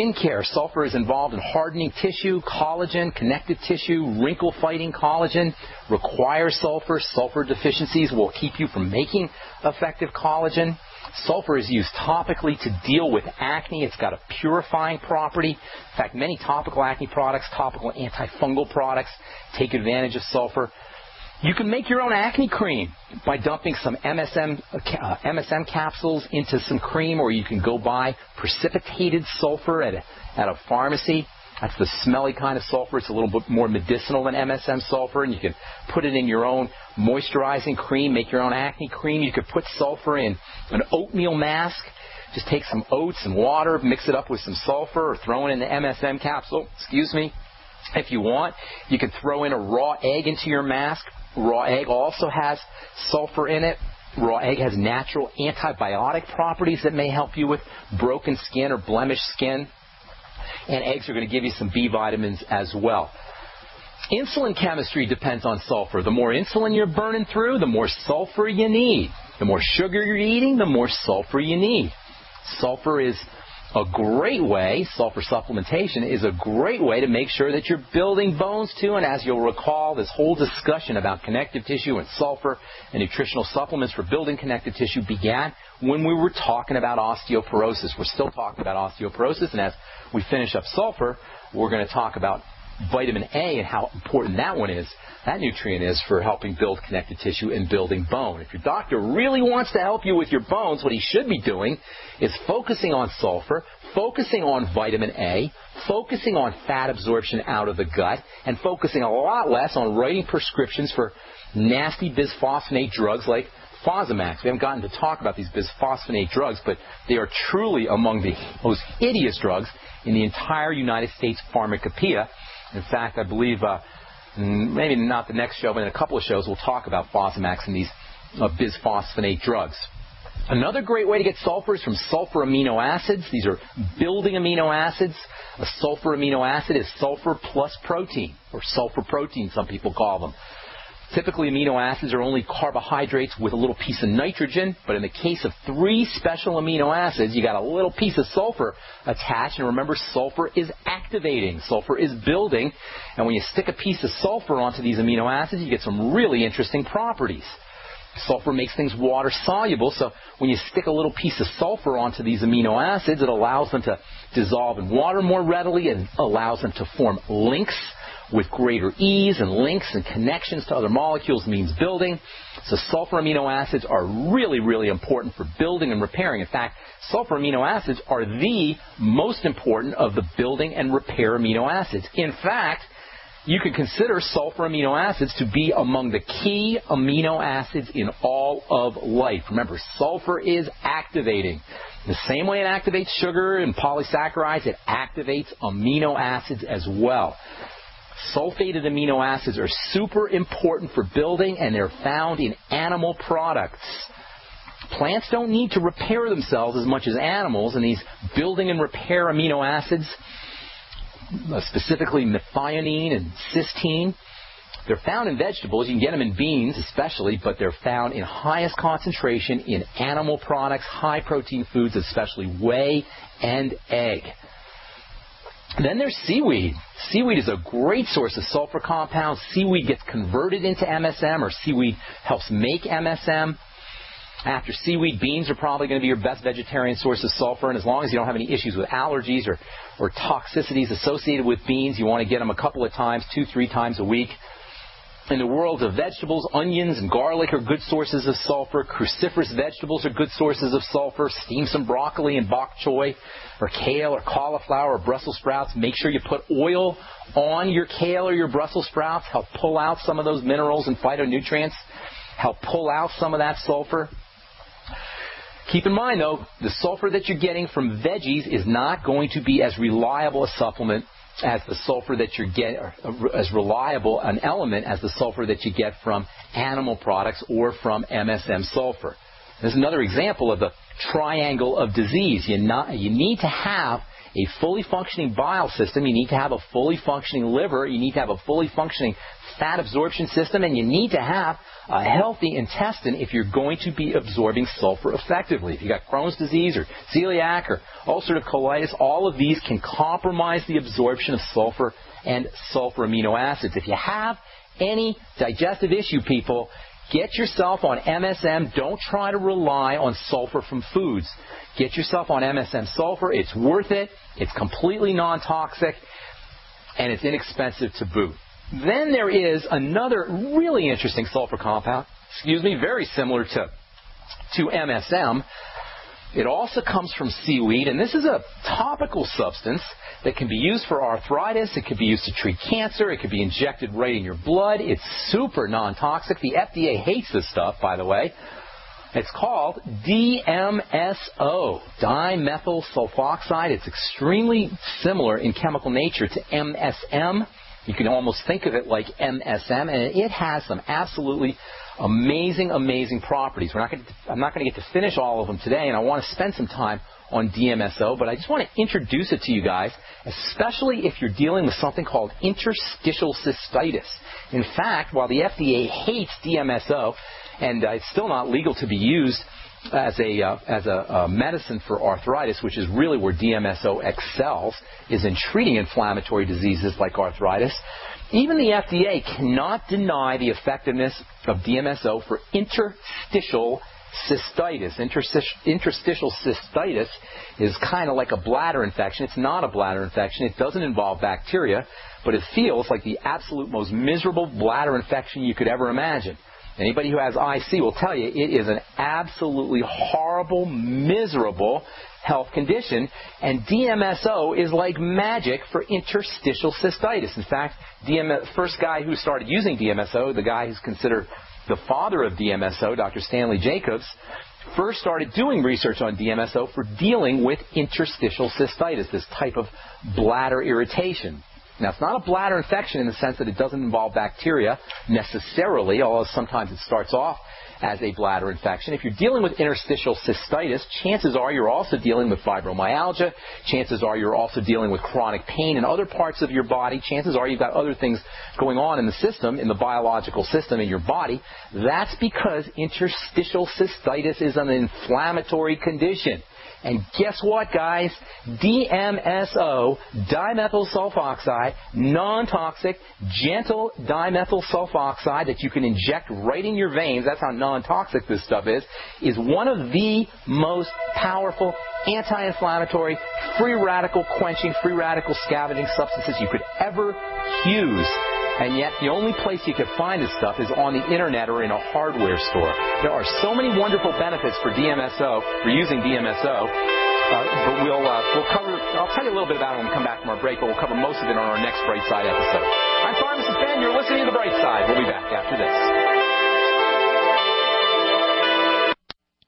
Skincare, sulfur is involved in hardening tissue, collagen, connective tissue, wrinkle-fighting collagen. Requires sulfur. Sulfur deficiencies will keep you from making effective collagen. Sulfur is used topically to deal with acne. It's got a purifying property. In fact, many topical acne products, topical antifungal products, take advantage of sulfur. You can make your own acne cream by dumping some MSM capsules into some cream, or you can go buy precipitated sulfur at a pharmacy. That's the smelly kind of sulfur. It's a little bit more medicinal than MSM sulfur, and you can put it in your own moisturizing cream, make your own acne cream. You could put sulfur in an oatmeal mask. Just take some oats and water, mix it up with some sulfur, or throw it in the MSM capsule. If you want, you can throw in a raw egg into your mask. Raw egg also has sulfur in it. Raw egg has natural antibiotic properties that may help you with broken skin or blemished skin. And eggs are going to give you some B vitamins as well. Insulin chemistry depends on sulfur. The more insulin you're burning through, the more sulfur you need. The more sugar you're eating, the more sulfur you need. Sulfur supplementation is a great way to make sure that you're building bones too. And as you'll recall, this whole discussion about connective tissue and sulfur and nutritional supplements for building connective tissue began when we were talking about osteoporosis. We're still talking about osteoporosis, and as we finish up sulfur, we're going to talk about vitamin A and how important that nutrient is for helping build connective tissue and building bone. If your doctor really wants to help you with your bones, what he should be doing is focusing on sulfur, focusing on vitamin A, focusing on fat absorption out of the gut, and focusing a lot less on writing prescriptions for nasty bisphosphonate drugs like Fosamax. We haven't gotten to talk about these bisphosphonate drugs, but they are truly among the most hideous drugs in the entire United States pharmacopoeia. In fact, I believe maybe not the next show, but in a couple of shows, we'll talk about Fosamax and these bisphosphonate drugs. Another great way to get sulfur is from sulfur amino acids. These are building amino acids. A sulfur amino acid is sulfur plus protein, or sulfur protein, some people call them. Typically, amino acids are only carbohydrates with a little piece of nitrogen, but in the case of 3 special amino acids, you got a little piece of sulfur attached. And remember, sulfur is activating. Sulfur is building. And when you stick a piece of sulfur onto these amino acids, you get some really interesting properties. Sulfur makes things water soluble, so when you stick a little piece of sulfur onto these amino acids, it allows them to dissolve in water more readily and allows them to form links with greater ease, and links and connections to other molecules means building. So sulfur amino acids are really, really important for building and repairing. In fact, sulfur amino acids are the most important of the building and repair amino acids. In fact, you could consider sulfur amino acids to be among the key amino acids in all of life. Remember, sulfur is activating. The same way it activates sugar and polysaccharides, it activates amino acids as well. Sulfated amino acids are super important for building, and they're found in animal products. Plants don't need to repair themselves as much as animals, and these building and repair amino acids, specifically methionine and cysteine, they're found in vegetables. You can get them in beans especially, but they're found in highest concentration in animal products, high-protein foods, especially whey and egg. Then there's seaweed. Seaweed is a great source of sulfur compounds. Seaweed gets converted into MSM, or seaweed helps make MSM. After seaweed, beans are probably going to be your best vegetarian source of sulfur, and as long as you don't have any issues with allergies or toxicities associated with beans, you want to get them a couple of times, 2-3 times a week. In the world of vegetables, onions and garlic are good sources of sulfur. Cruciferous vegetables are good sources of sulfur. Steam some broccoli and bok choy, or kale or cauliflower or Brussels sprouts. Make sure you put oil on your kale or your Brussels sprouts. Help pull out some of those minerals and phytonutrients. Help pull out some of that sulfur. Keep in mind, though, the sulfur that you're getting from veggies is not going to be as reliable a supplement as the sulfur that you get, as reliable an element as the sulfur that you get from animal products or from MSM sulfur. There's another example of the triangle of disease. You need to have a fully functioning bile system, you need to have a fully functioning liver, you need to have a fully functioning fat absorption system, and you need to have a healthy intestine if you're going to be absorbing sulfur effectively. If you've got Crohn's disease or celiac or ulcerative colitis, all of these can compromise the absorption of sulfur and sulfur amino acids. If you have any digestive issue, people, get yourself on MSM. Don't try to rely on sulfur from foods. Get yourself on MSM sulfur. It's worth it. It's completely non-toxic, and it's inexpensive to boot. Then there is another really interesting sulfur compound, very similar to MSM. It also comes from seaweed, and this is a topical substance that can be used for arthritis. It can be used to treat cancer. It can be injected right in your blood. It's super non-toxic. The FDA hates this stuff, by the way. It's called DMSO, dimethyl sulfoxide. It's extremely similar in chemical nature to MSM. You can almost think of it like MSM, and it has some absolutely amazing, amazing properties. I'm not going to get to finish all of them today, and I want to spend some time on DMSO, but I just want to introduce it to you guys, especially if you're dealing with something called interstitial cystitis. In fact, while the FDA hates DMSO, and it's still not legal to be used as a medicine for arthritis, which is really where DMSO excels, is in treating inflammatory diseases like arthritis. Even the FDA cannot deny the effectiveness of DMSO for interstitial cystitis. Interstitial cystitis is kind of like a bladder infection. It's not a bladder infection. It doesn't involve bacteria, but it feels like the absolute most miserable bladder infection you could ever imagine. Anybody who has IC will tell you it is an absolutely horrible, miserable health condition, and DMSO is like magic for interstitial cystitis. In fact, the first guy who started using DMSO, the guy who's considered the father of DMSO, Dr. Stanley Jacobs, first started doing research on DMSO for dealing with interstitial cystitis, this type of bladder irritation. Now, it's not a bladder infection in the sense that it doesn't involve bacteria necessarily, although sometimes it starts off as a bladder infection. If you're dealing with interstitial cystitis, chances are you're also dealing with fibromyalgia. Chances are you're also dealing with chronic pain in other parts of your body. Chances are you've got other things going on in the system, in the biological system in your body. That's because interstitial cystitis is an inflammatory condition. And guess what, guys? DMSO, dimethyl sulfoxide, non-toxic, gentle dimethyl sulfoxide that you can inject right in your veins, that's how non-toxic this stuff is one of the most powerful anti-inflammatory, free radical quenching, free radical scavenging substances you could ever use. And yet the only place you can find this stuff is on the internet or in a hardware store. There are so many wonderful benefits for DMSO, for using DMSO, but we'll cover, I'll tell you a little bit about it when we come back from our break, but we'll cover most of it on our next Bright Side episode. I'm Pharmacist Ben, you're listening to The Bright Side. We'll be back after this.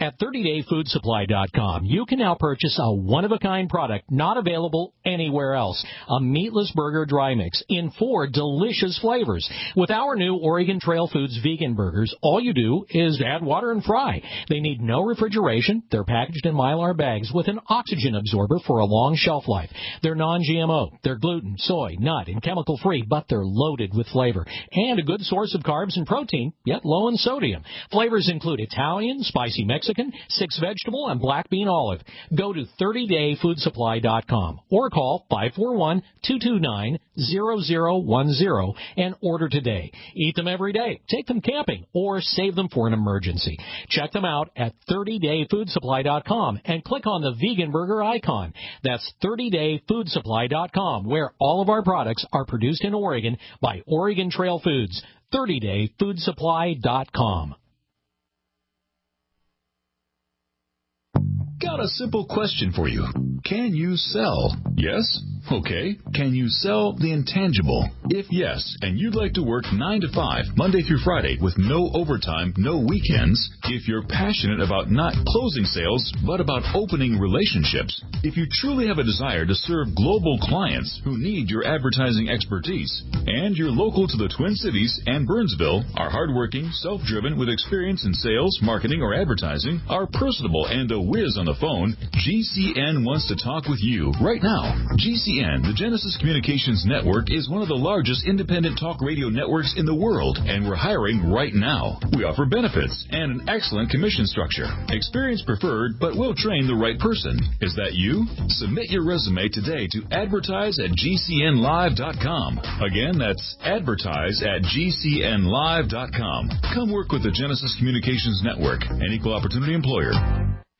At 30dayfoodsupply.com, you can now purchase a one-of-a-kind product not available anywhere else. A meatless burger dry mix in 4 delicious flavors. With our new Oregon Trail Foods vegan burgers, all you do is add water and fry. They need no refrigeration. They're packaged in Mylar bags with an oxygen absorber for a long shelf life. They're non-GMO. They're gluten, soy, nut, and chemical-free, but they're loaded with flavor. And a good source of carbs and protein, yet low in sodium. Flavors include Italian, spicy Mexican, 6 vegetable, and black bean olive. Go to 30dayfoodsupply.com or call 541-229-0010 and order today. Eat them every day, take them camping, or save them for an emergency. Check them out at 30dayfoodsupply.com and click on the vegan burger icon. That's 30dayfoodsupply.com, where all of our products are produced in Oregon by Oregon Trail Foods. 30dayfoodsupply.com. Got a simple question for you. Can you sell? Yes? Okay, can you sell the intangible? If yes, and you'd like to work 9 to 5, Monday through Friday, with no overtime, no weekends, if you're passionate about not closing sales, but about opening relationships, if you truly have a desire to serve global clients who need your advertising expertise, and you're local to the Twin Cities and Burnsville, are hardworking, self-driven, with experience in sales, marketing, or advertising, are personable, and a whiz on the phone, GCN wants to talk with you right now. GCN, the Genesis Communications Network, is one of the largest independent talk radio networks in the world, and we're hiring right now. We offer benefits and an excellent commission structure. Experience preferred, but we'll train the right person. Is that you? Submit your resume today to advertise@gcnlive.com. Again, that's advertise@gcnlive.com. Come work with the Genesis Communications Network, an equal opportunity employer.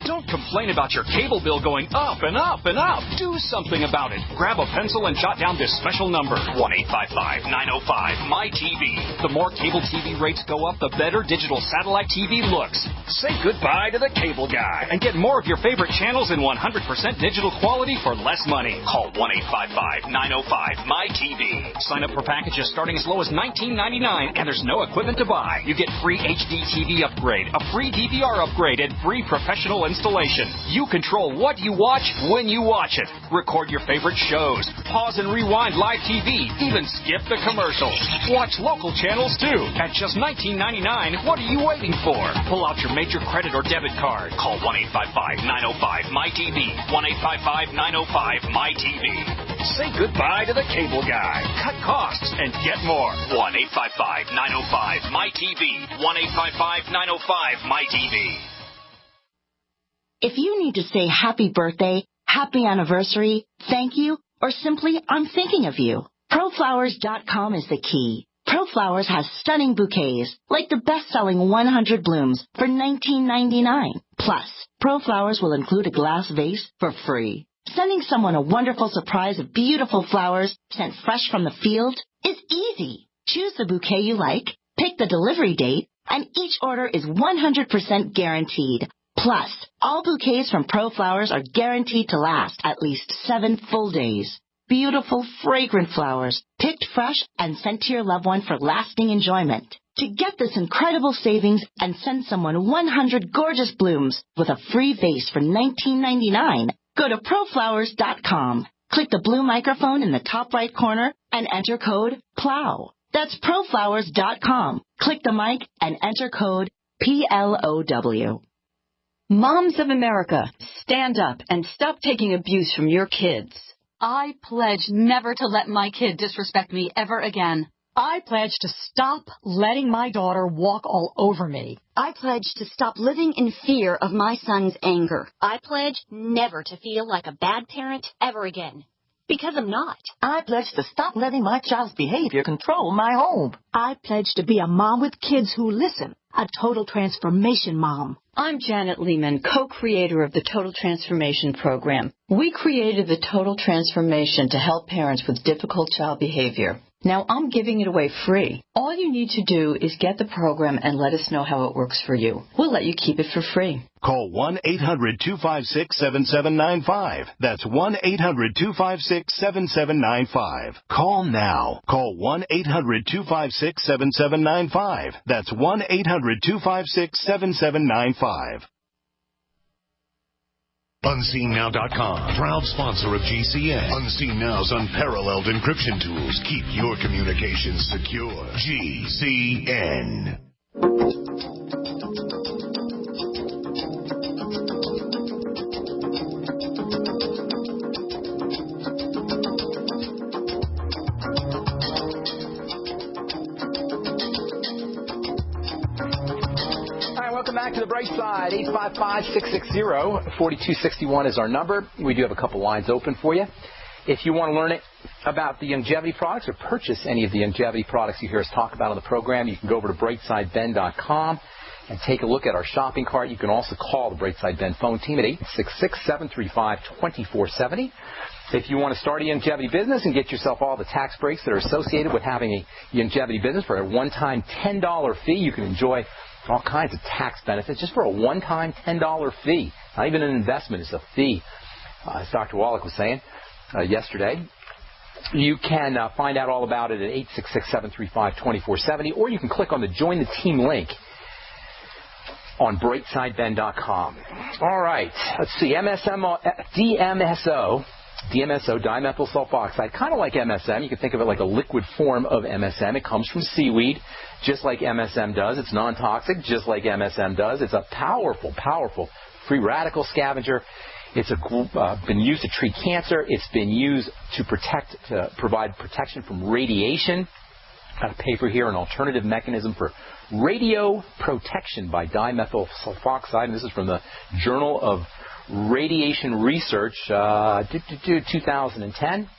Don't complain about your cable bill going up and up and up. Do something about it. Grab a pencil and jot down this special number, 1-855-905-MY-TV. The more cable TV rates go up, the better digital satellite TV looks. Say goodbye to the cable guy and get more of your favorite channels in 100% digital quality for less money. Call 1-855-905-MY-TV. Sign up for packages starting as low as $19.99, and there's no equipment to buy. You get free HD TV upgrade, a free DVR upgrade, and free professional installation. You control what you watch when you watch it. Record your favorite shows. Pause and rewind live TV. Even skip the commercials. Watch local channels too. At just $19.99, what are you waiting for? Pull out your major credit or debit card. Call 1-855-905-MY-TV. 1-855-905-MY-TV. Say goodbye to the cable guy. Cut costs and get more. 1-855-905-MY-TV. 1-855-905-MY-TV. If you need to say happy birthday, happy anniversary, thank you, or simply I'm thinking of you, ProFlowers.com is the key. ProFlowers has stunning bouquets, like the best-selling 100 blooms for $19.99. Plus, ProFlowers will include a glass vase for free. Sending someone a wonderful surprise of beautiful flowers sent fresh from the field is easy. Choose the bouquet you like, pick the delivery date, and each order is 100% guaranteed. Plus, all bouquets from ProFlowers are guaranteed to last at least 7 full days. Beautiful, fragrant flowers, picked fresh and sent to your loved one for lasting enjoyment. To get this incredible savings and send someone 100 gorgeous blooms with a free vase for $19.99, go to ProFlowers.com. Click the blue microphone in the top right corner and enter code PLOW. That's ProFlowers.com. Click the mic and enter code PLOW. Moms of America, stand up and stop taking abuse from your kids. I pledge never to let my kid disrespect me ever again. I pledge to stop letting my daughter walk all over me. I pledge to stop living in fear of my son's anger. I pledge never to feel like a bad parent ever again. Because I'm not. I pledge to stop letting my child's behavior control my home. I pledge to be a mom with kids who listen. A total transformation mom. I'm Janet Lehman, co-creator of the Total Transformation Program. We created the Total Transformation to help parents with difficult child behavior. Now I'm giving it away free. All you need to do is get the program and let us know how it works for you. We'll let you keep it for free. Call 1-800-256-7795. That's 1-800-256-7795. Call now. Call 1-800-256-7795. That's 1-800-256-7795. UnseenNow.com, proud sponsor of GCN. Unseen Now's unparalleled encryption tools keep your communications secure. GCN. Welcome back to the bright side. 855-660-4261 is our number. We do have a couple lines open for you. If you want to learn about the longevity products or purchase any of the longevity products you hear us talk about on the program, you can go over to brightsideben.com and take a look at our shopping cart. You can also call the Brightside Ben phone team at 866-735-2470. If you want to start a longevity business and get yourself all the tax breaks that are associated with having a longevity business for a one-time $10 fee, you can enjoy all kinds of tax benefits just for a one-time $10 fee. Not even an investment, it's a fee. As Dr. Wallach was saying yesterday, You can find out all about it at 866-735-2470, or you can click on the Join the Team link on brightsideben.com. All right, let's see, DMSO, dimethyl sulfoxide, kind of like MSM. You can think of it like a liquid form of MSM. It comes from seaweed, just like MSM does. It's non-toxic, just like MSM does. It's a powerful, powerful free radical scavenger. It's been used to treat cancer. It's been used to provide protection from radiation. Got a paper here, an alternative mechanism for radio protection by dimethyl sulfoxide. And this is from the Journal of Radiation Research, 2010.